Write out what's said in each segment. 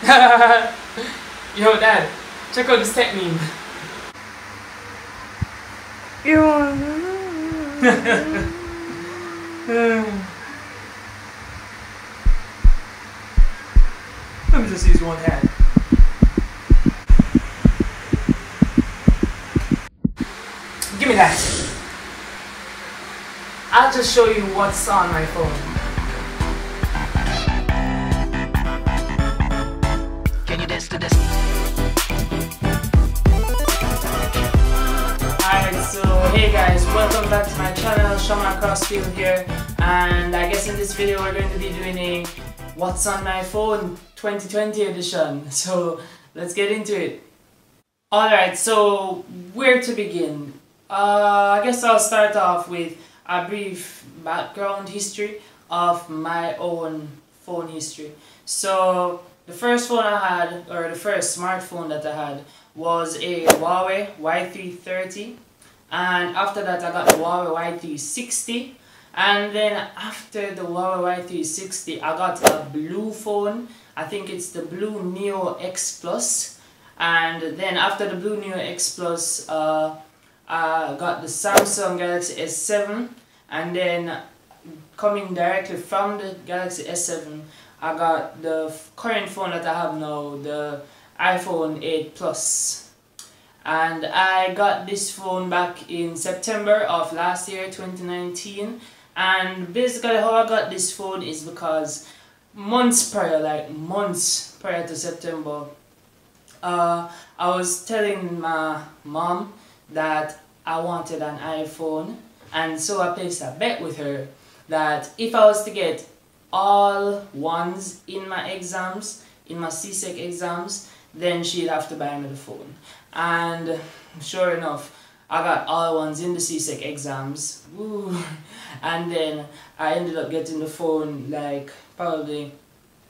Yo, Dad, check out this tech meme. Let me just use one hand. Give me that. I'll just show you what's on my phone. Can you dance to this? Alright, so hey guys, welcome back to my channel, Shaman Crossfield here, and I guess in this video we're going to be doing a What's on my phone 2020 edition, so let's get into it. Alright, so where to begin? I guess I'll start off with a brief background history of my own phone history. So the first phone I had, or the first smartphone that I had, was a Huawei Y330, and after that I got the Huawei Y360, and then after the Huawei Y360 I got a blue phone. I think it's the Blue Neo X Plus, and then after the Blue Neo X Plus I got the Samsung Galaxy S7, and then coming directly from the Galaxy S7 I got the current phone that I have now, the iPhone 8 Plus. And I got this phone back in September of last year, 2019, and basically how I got this phone is because months prior to September, I was telling my mom that I wanted an iPhone, and so I placed a bet with her that if I was to get all ones in my exams, in my CSEC exams, then she'd have to buy me the phone. And sure enough, I got all ones in the CSEC exams. Woo. And then I ended up getting the phone like probably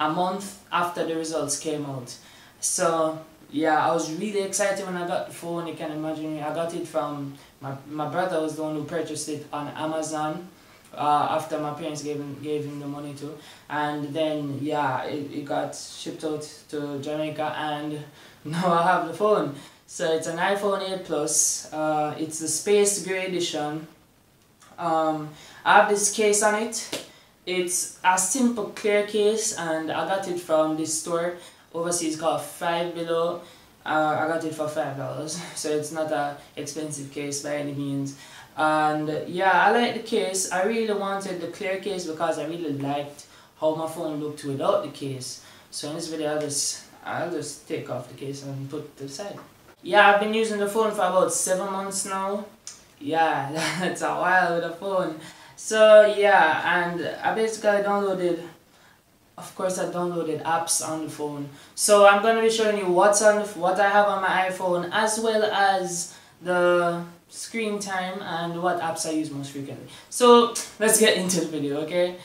a month after the results came out. So yeah, I was really excited when I got the phone. You can imagine, I got it from my brother was the one who purchased it on Amazon after my parents gave him the money to, and then yeah, it got shipped out to Jamaica, and now I have the phone. So it's an iPhone 8 Plus. It's the Space Gray edition. I have this case on it. It's a simple clear case, and I got it from this store overseas called Five Below. I got it for $5, so it's not an expensive case by any means. And yeah, I like the case. I really wanted the clear case because I really liked how my phone looked without the case. So in this video I'll just take off the case and put it to the side. Yeah, I've been using the phone for about 7 months now. Yeah, that's a while with a phone. So yeah, and I basically downloaded, of course I downloaded apps on the phone. So I'm going to be showing you what I have on my iPhone, as well as the screen time and what apps I use most frequently. So let's get into the video, okay?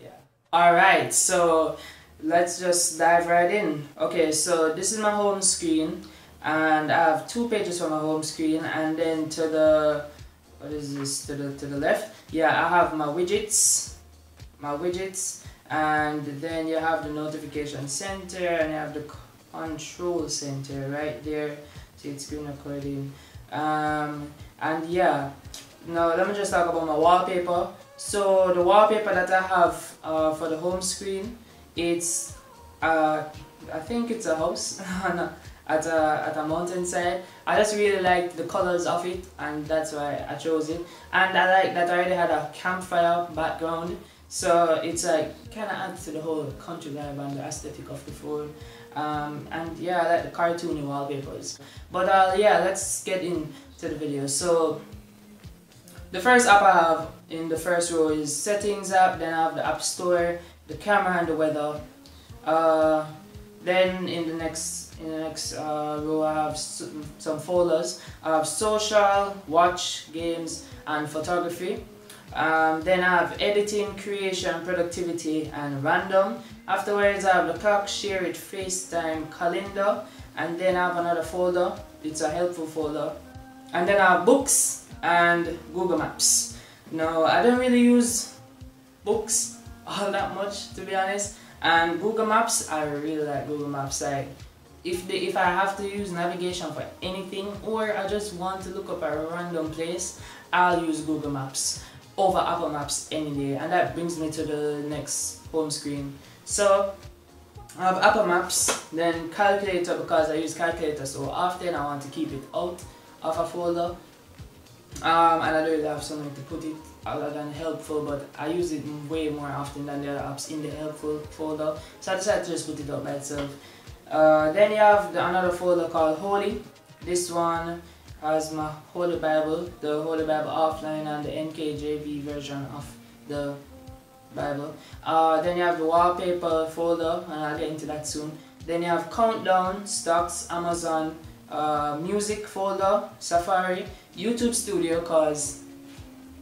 Yeah. Alright, so let's just dive right in. Okay, so this is my home screen, and I have 2 pages for my home screen, and then to the, what is this, to the left, yeah, I have my widgets, and then you have the notification center, and you have the control center right there. See, it's screen recording. And yeah, now let me just talk about my wallpaper. So the wallpaper that I have for the home screen, it's I think it's a house at a mountainside. I just really liked the colors of it, and that's why I chose it. And I like that I already had a campfire background, so it's like kind of adds to the whole country vibe and the aesthetic of the phone. And yeah, I like the cartoony wallpapers. But yeah, let's get into the video. So the first app I have in the first row is Settings app, then I have the App Store, the camera, and the weather. Then in the next row I have some folders. I have Social, Watch, Games, and Photography. Then I have Editing, Creation, Productivity, and Random. Afterwards I have the Clock, Share It, FaceTime, Calendar, and then I have another folder. It's a helpful folder. And then I have Books and Google Maps. Now I don't really use books all that much, to be honest. And Google Maps, I really like Google Maps. Like if I have to use navigation for anything, or I just want to look up a random place, I'll use Google Maps over Apple Maps any day. And that brings me to the next home screen. So I have Apple Maps, then calculator, because I use calculator so often I want to keep it out of a folder. And I don't really have somewhere to put it other than helpful, but I use it way more often than the other apps in the helpful folder, so I decided to just put it up by itself. Then you have another folder called Holy. This one has my Holy Bible, the Holy Bible offline, and the NKJV version of the Bible. Then you have the wallpaper folder, and I'll get into that soon. Then you have Countdown, Stocks, Amazon, Music folder, Safari, YouTube Studio, cause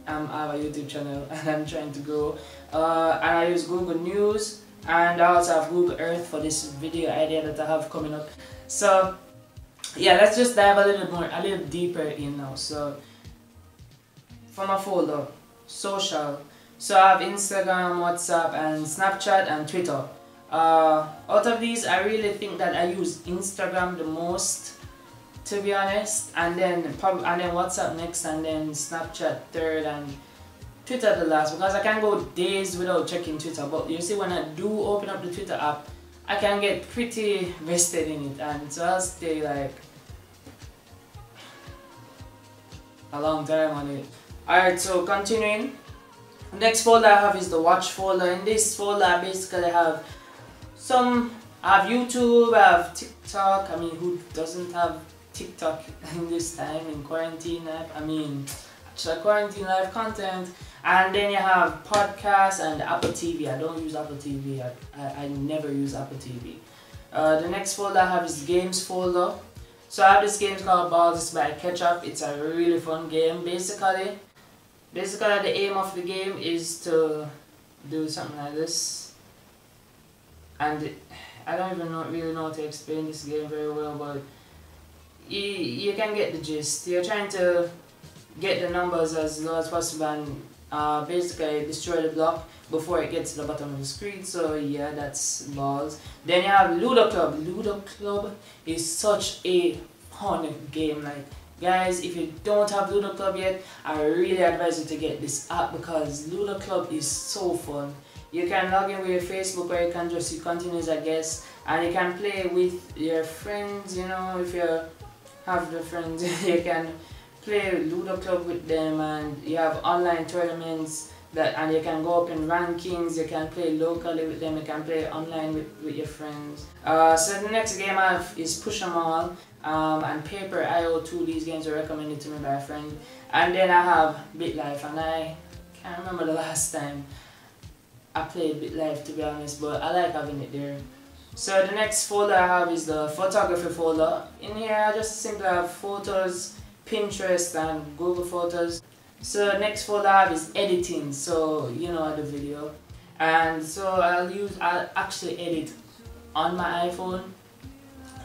I have a YouTube channel and I'm trying to grow. And I use Google News, and I also have Google Earth for this video idea that I have coming up. So yeah, let's just dive a little deeper in now. So for my folder, social. So I have Instagram, WhatsApp, and Snapchat, and Twitter. Out of these, I really think that I use Instagram the most, to be honest, and then WhatsApp next, and then Snapchat third, and Twitter the last, because I can go days without checking Twitter. But you see, when I do open up the Twitter app, I can get pretty vested in it, and so I'll stay like a long time on it. Alright, so continuing. Next folder I have is the watch folder. In this folder I basically have I have YouTube, I have TikTok. I mean, who doesn't have TikTok in this time, in quarantine life? I mean, actually quarantine life content. And then you have podcasts and Apple TV. I don't use Apple TV. I never use Apple TV. The next folder I have is games folder. So I have this game called Balls by Ketchup. It's a really fun game. Basically the aim of the game is to do something like this. And I don't even really know how to explain this game very well, but you can get the gist. You're trying to get the numbers as low as possible and basically destroy the block before it gets to the bottom of the screen. So yeah, that's balls. Then you have Ludo Club. Ludo Club is such a fun game. Like, guys, if you don't have Ludo Club yet, I really advise you to get this app, because Ludo Club is so fun. You can log in with your Facebook, or you can just continue as a guest, and you can play with your friends. You know, if you have the friends, you can play Ludo Club with them, and you have online tournaments and you can go up in rankings. You can play locally with them, you can play online with your friends. So the next game I have is Push 'em All and Paper IO2. These games were recommended to me by a friend. And then I have BitLife, and I can't remember the last time I played BitLife, to be honest, but I like having it there. So the next folder I have is the photography folder. In here I just simply have photos, Pinterest, and Google Photos. So the next folder I have is editing, so you know, the video. And so I'll actually edit on my iPhone.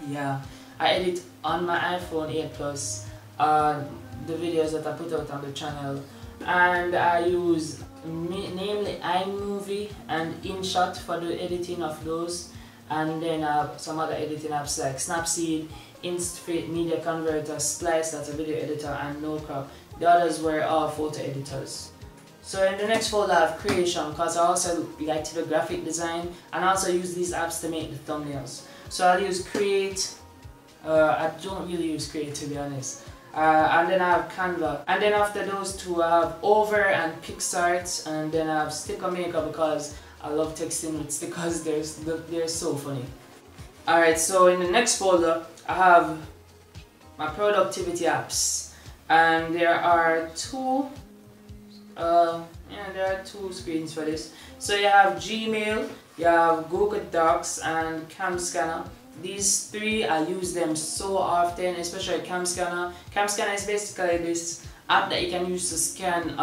Yeah, I edit on my iPhone 8 Plus the videos that I put out on the channel. And I use namely iMovie and InShot for the editing of those. And then some other editing apps like Snapseed, InstFit, Media Converter, Splice, that's a video editor, and NoCrop. The others were all photo editors. So in the next folder I have creation, because I also like to do graphic design, and I also use these apps to make the thumbnails. So I'll use Create. I don't really use Create, to be honest. And then I have Canva. And then after those two I have Over and PixArt, and then I have Sticker Maker, because I love texting with stickers. They're so funny. Alright, so in the next folder I have my productivity apps, and there are two screens for this. So you have Gmail, you have Google Docs, and Cam Scanner. These three, I use them so often, especially Cam Scanner. Cam Scanner is basically this app that you can use to scan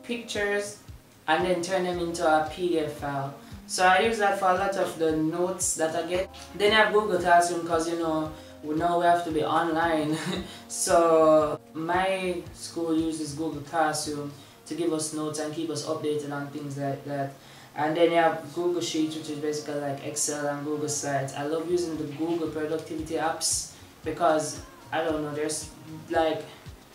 pictures and then turn them into a PDF file. So I use that for a lot of the notes that I get. Then I have Google Classroom, because you know, now we have to be online. So my school uses Google Classroom to give us notes and keep us updated on things like that. And then you have Google Sheets, which is basically like Excel and Google Slides. I love using the Google productivity apps because I don't know, there's like,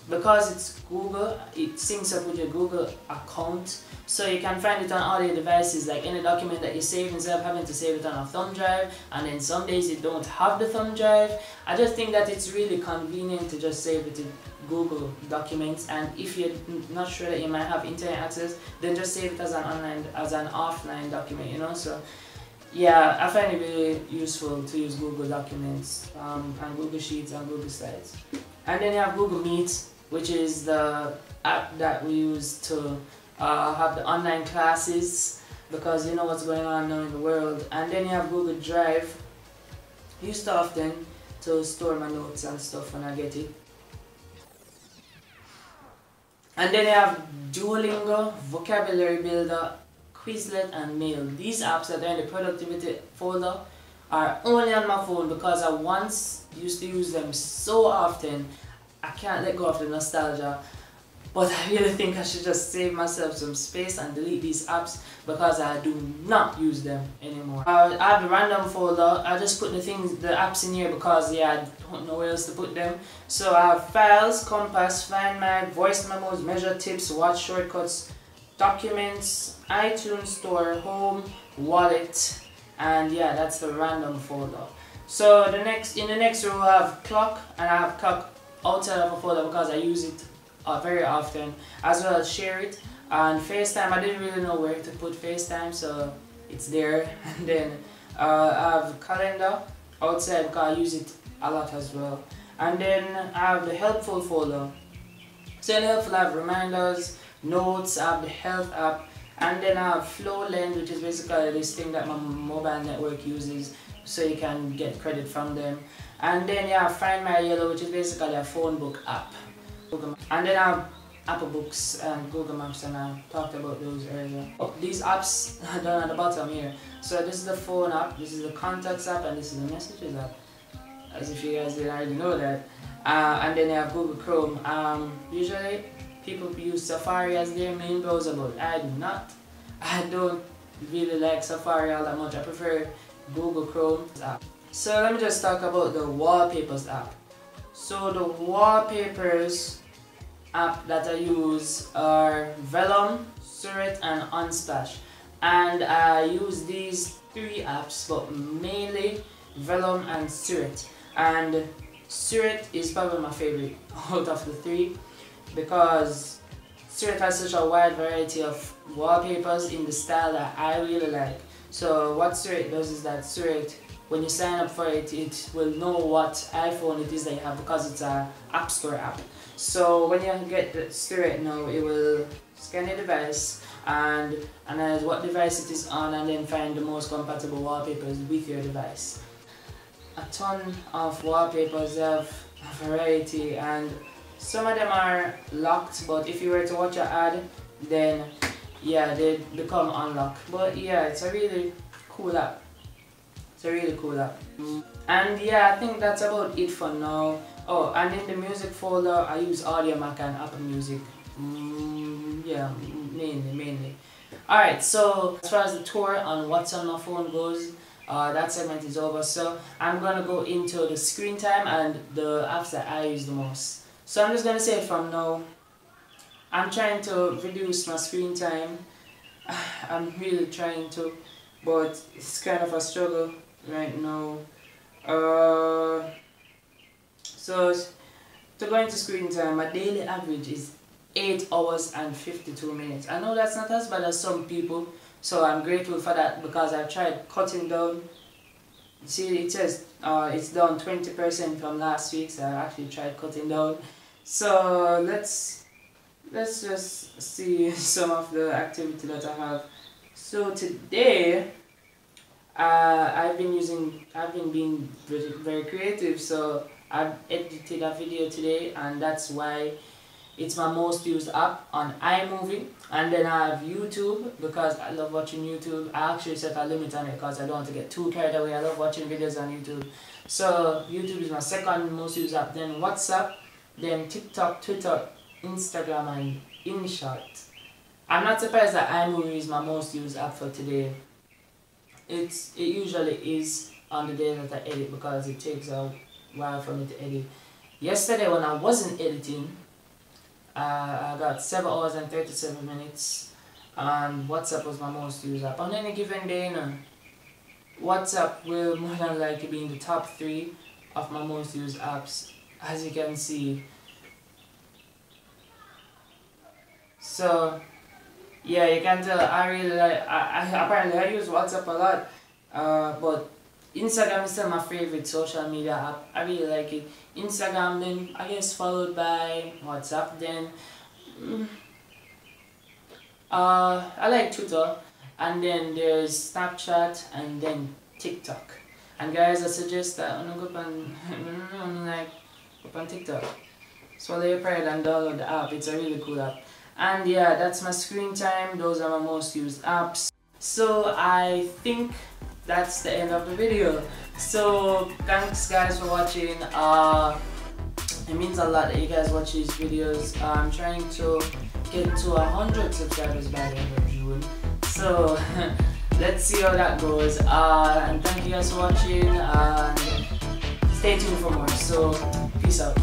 because it's Google, it syncs up with your Google account, so you can find it on all your devices, like any document that you save, instead of having to save it on a thumb drive, and then some days you don't have the thumb drive. I just think that it's really convenient to just save it in Google Documents, and if you're not sure that you might have internet access, then just save it as an offline document, you know. So yeah, I find it really useful to use Google Documents and Google Sheets and Google Slides. And then you have Google Meet, which is the app that we use to have the online classes, because you know what's going on now in the world. And then you have Google Drive. I used to often to store my notes and stuff when I get it. And then you have Duolingo, Vocabulary Builder, Quizlet and Mail. These apps that are in the productivity folder are only on my phone because I once used to use them so often. I can't let go of the nostalgia, but I really think I should just save myself some space and delete these apps because I do not use them anymore. I have the random folder. I just put the apps in here because yeah, I don't know where else to put them. So I have Files, Compass, Find My, Voice Memos, Measure Tips, Watch Shortcuts, Documents, iTunes Store, Home, Wallet, and yeah, that's the random folder. So in the next row I have Clock, and I have Clock outside of a folder because I use it very often, as well as Share It. And FaceTime, I didn't really know where to put FaceTime, so it's there. And then I have Calendar outside because I use it a lot as well. And then I have the Helpful folder. So in Helpful I have Reminders, Notes, I have the Health app, and then I have FlowLend, which is basically this thing that my mobile network uses, so you can get credit from them. And then you have Find My Yellow, which is basically a phone book app. And then I have Apple Books and Google Maps, and I talked about those earlier. These apps are down at the bottom here. So this is the phone app, this is the Contacts app, and this is the Messages app, as if you guys didn't already know that. And then you have Google Chrome. Usually people use Safari as their main browser, but I do not. I don't really like Safari all that much. I prefer Google Chrome app. So let me just talk about the Wallpapers app. So the Wallpapers app that I use are Vellum, Surrey and Unsplash. And I use these three apps, but mainly Vellum and Surrey. And Surrey is probably my favorite out of the three, because Surrey has such a wide variety of wallpapers in the style that I really like. So what Surrey does is that Surrey, when you sign up for it, it will know what iPhone it is that you have because it's an App Store app. So when you get the Surrey now, it will scan your device and analyze what device it is on, and then find the most compatible wallpapers with your device. A ton of wallpapers have a variety, and some of them are locked, but if you were to watch an ad, then yeah, they become unlocked. But yeah, it's a really cool app. It's a really cool app. And yeah, I think that's about it for now. Oh, and in the music folder, I use Audio Mac and Apple Music. Yeah, mainly. Alright, so as far as the tour on what's on my phone goes, that segment is over. So I'm gonna go into the screen time and the apps that I use the most. So I'm just gonna say it from now. I'm trying to reduce my screen time. I'm really trying to, but it's kind of a struggle right now. So to go into screen time, my daily average is 8 hours and 52 minutes. I know that's not as bad as some people, so I'm grateful for that because I've tried cutting down. See, it says it's down 20% from last week, so I actually tried cutting down. So let's just see some of the activity that I have. So today I've been being very creative, so I've edited a video today, and that's why it's my most used app on iMovie. And then I have YouTube because I love watching YouTube. I actually set a limit on it because I don't want to get too carried away. I love watching videos on YouTube. So YouTube is my second most used app, then WhatsApp, then TikTok, Twitter, Instagram and InShot. I'm not surprised that iMovie is my most used app for today. It usually is on the day that I edit because it takes a while for me to edit. Yesterday when I wasn't editing, I got 7 hours and 37 minutes, and WhatsApp was my most used app. On any given day, you know, WhatsApp will more than likely be in the top 3 of my most used apps, as you can see. So yeah, you can tell I really like, apparently I use WhatsApp a lot, but Instagram is still my favorite social media app. I really like it. Instagram, then I guess followed by WhatsApp, then I like Twitter, and then there's Snapchat, and then TikTok. And guys, I suggest that when you go on TikTok, swallow your pride and download the app. It's a really cool app. And yeah, that's my screen time. Those are my most used apps. So I think that's the end of the video. So thanks guys for watching. It means a lot that you guys watch these videos. I'm trying to get to 100 subscribers by the end of June. So let's see how that goes. And thank you guys for watching, and stay tuned for more. So peace out.